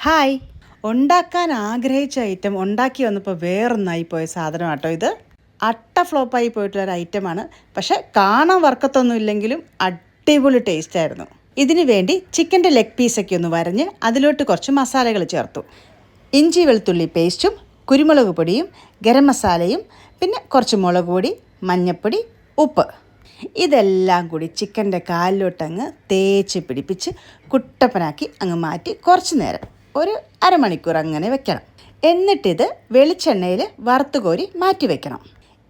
Hi. ഉണ്ടാക്കാൻ ആഗ്രഹിച്ച item ഉണ്ടാക്കി വന്നപ്പോൾ വേറൊന്നായി പോയ സാധനം കേട്ടോ ഇത്. അട്ട ഫ്ലോപ്പായി പോയിട്ടുള്ളൊരു ഐറ്റമാണ്. പക്ഷേ കാണാൻ വർക്കത്തൊന്നും ഇല്ലെങ്കിലും അടിപൊളി ടേസ്റ്റായിരുന്നു. ഇതിനു വേണ്ടി ചിക്കൻ്റെ ലെഗ് പീസൊക്കെ ഒന്ന് വരഞ്ഞ് അതിലോട്ട് കുറച്ച് മസാലകൾ ചേർത്തു. ഇഞ്ചി വെളുത്തുള്ളി പേസ്റ്റും കുരുമുളക് പൊടിയും ഗരം മസാലയും പിന്നെ കുറച്ച് മുളക് പൊടി, മഞ്ഞൾപ്പൊടി, ഉപ്പ് ഇതെല്ലാം കൂടി ചിക്കൻ്റെ കാലിലോട്ടങ്ങ് തേച്ച് പിടിപ്പിച്ച് കുട്ടപ്പനാക്കി അങ്ങ് മാറ്റി കുറച്ച് നേരം ഒരു അരമണിക്കൂർ അങ്ങനെ വെക്കണം. എന്നിട്ടിത് വെളിച്ചെണ്ണയിൽ വറുത്ത് കോരി മാറ്റി വെക്കണം.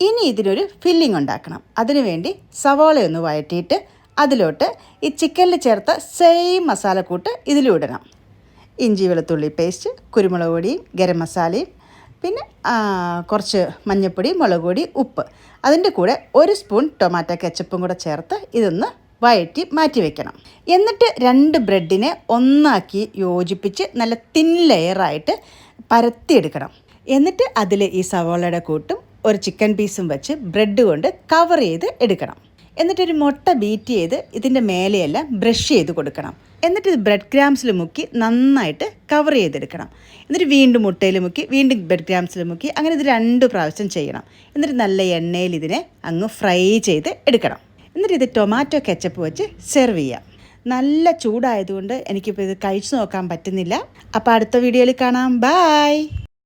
ഇനി ഇതിനൊരു ഫില്ലിംഗ് ഉണ്ടാക്കണം. അതിനുവേണ്ടി സവാളയൊന്ന് വഴറ്റിയിട്ട് അതിലോട്ട് ഈ ചിക്കനിൽ ചേർത്ത സെയിം മസാലക്കൂട്ട് ഇതിലും ഇടണം. ഇഞ്ചി വെളുത്തുള്ളി പേസ്റ്റ്, കുരുമുളക് പൊടിയും ഗരം മസാലയും പിന്നെ കുറച്ച് മഞ്ഞൾപ്പൊടി, മുളക് പൊടി, ഉപ്പ്, അതിൻ്റെ കൂടെ ഒരു സ്പൂൺ ടൊമാറ്റോ കെച്ചപ്പും കൂടെ ചേർത്ത് ഇതൊന്ന് വഴറ്റി മാറ്റി വെക്കണം. എന്നിട്ട് 2 ബ്രെഡിനെ ഒന്നാക്കി യോജിപ്പിച്ച് നല്ല തിൻ ലെയറായിട്ട് പരത്തിയെടുക്കണം. എന്നിട്ട് അതിൽ ഈ സവാളയുടെ കൂട്ടും ഒരു ചിക്കൻ പീസും വെച്ച് ബ്രെഡ് കൊണ്ട് കവർ ചെയ്ത് എടുക്കണം. എന്നിട്ടൊരു മുട്ട ബീറ്റ് ചെയ്ത് ഇതിൻ്റെ മേലെയെല്ലാം ബ്രഷ് ചെയ്ത് കൊടുക്കണം. എന്നിട്ട് ഇത് ബ്രെഡ് ക്രാംസിൽ മുക്കി നന്നായിട്ട് കവർ ചെയ്തെടുക്കണം. എന്നിട്ട് വീണ്ടും മുട്ടയിൽ മുക്കി വീണ്ടും ബ്രെഡ് ക്രാംസിൽ മുക്കി അങ്ങനെ ഇത് 2 പ്രാവശ്യം ചെയ്യണം. എന്നിട്ട് നല്ല എണ്ണയിൽ ഇതിനെ അങ്ങ് ഫ്രൈ ചെയ്ത് എടുക്കണം. എന്നിട്ട് ഇത് ടൊമാറ്റോ കെച്ചപ്പ് വെച്ച് സെർവ് ചെയ്യാം. നല്ല ചൂടായതുകൊണ്ട് എനിക്കിപ്പോൾ ഇത് കഴിച്ചു നോക്കാൻ പറ്റുന്നില്ല. അപ്പോൾ അടുത്ത വീഡിയോയിൽ കാണാം. ബൈ.